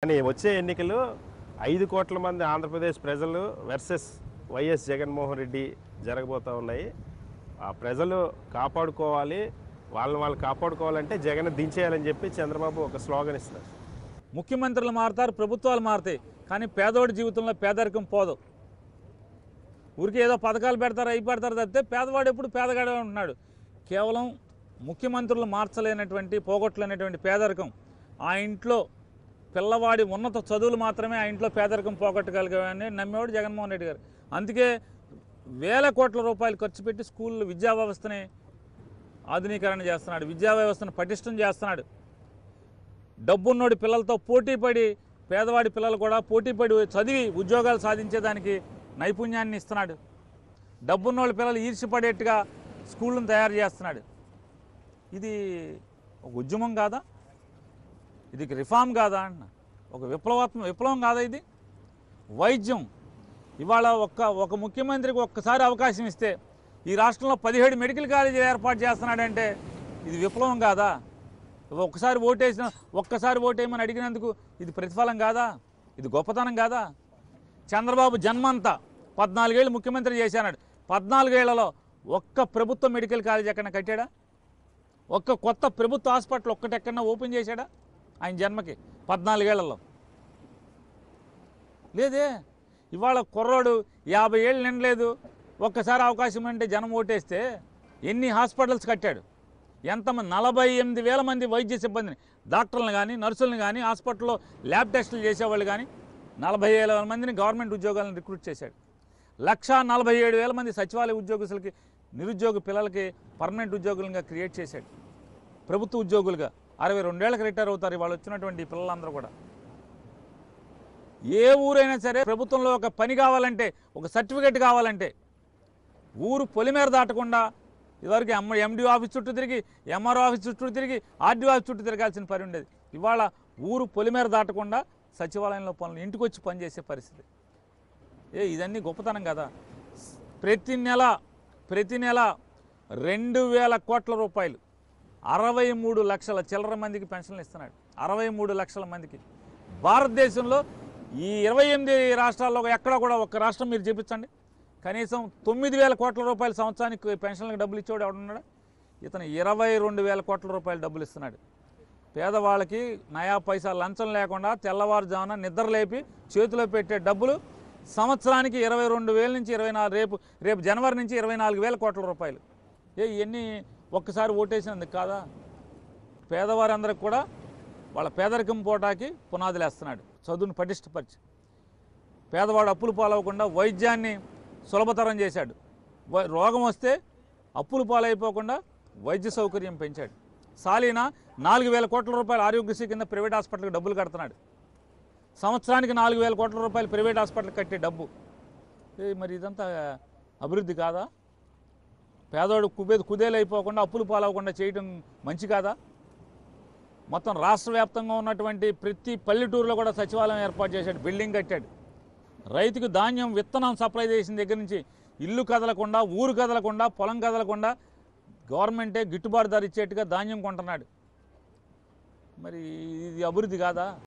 కానీ వచ్చే ఎన్నికలు 5 కోట్ల మంది ఆంధ్రప్రదేశ్ ప్రజలు వర్సెస్ వైఎస్ జగన్మోహన్ రెడ్డి జరగబోతూ ఉన్నాయి. ఆ ప్రజలు కాపాడుకోవాలి, వాళ్ళు కాపాడుకోవాలంటే జగన్ దించేయాలని చెప్పి చంద్రబాబు ఒక స్లోగన్ ఇస్తారు. ముఖ్యమంత్రులు మారుతారు, ప్రభుత్వాలు మారుతాయి, కానీ పేదవాడి జీవితంలో పేదరికం పోదు. ఊరికి ఏదో పథకాలు పెడతారు, అవి పెడతారు తప్పితే పేదవాడు ఎప్పుడు పేదగాడే ఉంటున్నాడు. కేవలం ముఖ్యమంత్రులు మార్చలేనటువంటి, పోగొట్టలేనటువంటి పేదరికం ఆ ఇంట్లో పిల్లవాడి ఉన్నత చదువులు మాత్రమే ఆ ఇంట్లో పేదరికం పోగొట్టగలిగామని నమ్మేవాడు జగన్మోహన్ రెడ్డి గారు. అందుకే వేల కోట్ల రూపాయలు ఖర్చు పెట్టి స్కూళ్ళు విద్యా వ్యవస్థని ఆధునీకరణ చేస్తున్నాడు, విద్యా వ్యవస్థను పటిష్టం చేస్తున్నాడు. డబ్బున్నోడి పిల్లలతో పోటీపడి పేదవాడి పిల్లలు కూడా పోటీపడి చదివి ఉద్యోగాలు సాధించేదానికి నైపుణ్యాన్ని ఇస్తున్నాడు. డబ్బున్నోళ్ళ పిల్లలు ఈర్ష్యపడేట్టుగా స్కూళ్ళను తయారు చేస్తున్నాడు. ఇది ఒక ఉద్యమం కాదా? ఇది రిఫార్మ్ కాదా అన్న? ఒక విప్లవం కాదా ఇది? వైద్యం ఇవాళ ఒక ముఖ్యమంత్రికి ఒక్కసారి అవకాశం ఇస్తే ఈ రాష్ట్రంలో 17 మెడికల్ కాలేజీలు ఏర్పాటు చేస్తున్నాడంటే ఇది విప్లవం కాదా? ఒక్కసారి ఓటేయమని అడిగినందుకు ఇది ప్రతిఫలం కాదా? ఇది గొప్పతనం కాదా? చంద్రబాబు జన్మంతా 14 ఏళ్ళు ముఖ్యమంత్రి చేశాడు. 14 ఏళ్లలో ఒక్క ప్రభుత్వ మెడికల్ కాలేజ్ ఎక్కడన్నా కట్టాడా? ఒక్క కొత్త ప్రభుత్వ హాస్పిటల్ ఒక్కటెక్కడన్నా ఓపెన్ చేశాడా ఆయన జన్మకి 14 ఏళ్లలో? లేదే. ఇవాళ కుర్రోడు 50 ఏళ్ళు నిండలేదు, ఒక్కసారి అవకాశం అంటే జనం ఓటేస్తే ఎన్ని హాస్పిటల్స్ కట్టాడు? ఎంతమంది? 48,000 మంది వైద్య సిబ్బందిని, డాక్టర్లను కానీ నర్సులను కానీ హాస్పిటల్లో ల్యాబ్ టెస్టులు చేసేవాళ్ళు కానీ 47,000 మందిని గవర్నమెంట్ ఉద్యోగాలను రిక్రూట్ చేశాడు. 1,47,000 మంది సచివాలయ ఉద్యోగస్తులకి, నిరుద్యోగ పిల్లలకి పర్మనెంట్ ఉద్యోగులుగా క్రియేట్ చేశాడు. ప్రభుత్వ ఉద్యోగులుగా 62 ఏళ్ళకి రిటైర్ అవుతారు ఇవాళ వచ్చినటువంటి పిల్లలందరూ కూడా. ఏ ఊరైనా సరే ప్రభుత్వంలో ఒక పని కావాలంటే, ఒక సర్టిఫికేట్ కావాలంటే ఊరు పొలిమేర దాటకుండా ఇదివరకు ఎండిఓ ఆఫీస్ చుట్టూ తిరిగి, ఎంఆర్ఓ ఆఫీస్ చుట్టూ తిరిగి, ఆర్డీఓ ఆఫీస్ చుట్టూ తిరగాల్సిన పని ఉండేది. ఇవాళ ఊరు పొలిమేర దాటకుండా సచివాలయంలో పనులు ఇంటికి వచ్చి పనిచేసే పరిస్థితి. ఇదన్నీ గొప్పతనం కదా? ప్రతి నెల 2,000 కోట్ల రూపాయలు 63 లక్షల చిల్లర మందికి పెన్షన్లు ఇస్తున్నాడు. 63 లక్షల మందికి. భారతదేశంలో ఈ 28 రాష్ట్రాల్లో ఎక్కడ కూడా ఒక్క రాష్ట్రం మీరు చూపించండి కనీసం 9,000 కోట్ల రూపాయల సంవత్సరానికి పెన్షన్లకు డబ్బులు ఇచ్చేవాడు ఎవడున్నాడు? ఇతను 22,000 కోట్ల రూపాయలు డబ్బులు ఇస్తున్నాడు. పేదవాళ్ళకి నయా పైసా లంచం లేకుండా తెల్లవారుజామున నిద్ర లేపి చేతిలో పెట్టే డబ్బులు సంవత్సరానికి 22,000 నుంచి 24, రేపు జనవరి నుంచి 24,000 కోట్ల రూపాయలు. ఇవన్నీ ఒక్కసారి ఓటేసినందుకు కాదా? పేదవారందరికి కూడా వాళ్ళ పేదరికం పోటాకి పునాదులు వేస్తున్నాడు. చదువును పటిష్టపరిచి పేదవాడు అప్పులు పాలవకుండా వైద్యాన్ని సులభతరం చేశాడు. రోగం వస్తే అప్పులు పాలైపోకుండా వైద్య సౌకర్యం పెంచాడు. సాలీనా 4,000 కోట్ల రూపాయలు ఆరోగ్యశ్రీ కింద ప్రైవేట్ హాస్పిటల్కి డబ్బులు కడుతున్నాడు. సంవత్సరానికి 4,000 కోట్ల రూపాయలు ప్రైవేట్ హాస్పిటల్ కట్టే డబ్బు. మరి ఇదంతా అభివృద్ధి కాదా? పేదవాడు కుదేలైపోకుండా అప్పులు పాలవకుండా చేయడం మంచి కాదా? మొత్తం రాష్ట్ర వ్యాప్తంగా ఉన్నటువంటి ప్రతి పల్లెటూరులో కూడా సచివాలయం ఏర్పాటు చేశాడు, బిల్డింగ్ కట్టాడు. రైతుకు ధాన్యం విత్తనం సప్లై చేసిన దగ్గర నుంచి ఇల్లు కదలకుండా, ఊరు కదలకుండా, పొలం కదలకుండా గవర్నమెంటే గిట్టుబాటు ధర ఇచ్చేట్టుగా ధాన్యం కొంటున్నాడు. మరి ఇది అభివృద్ధి కాదా?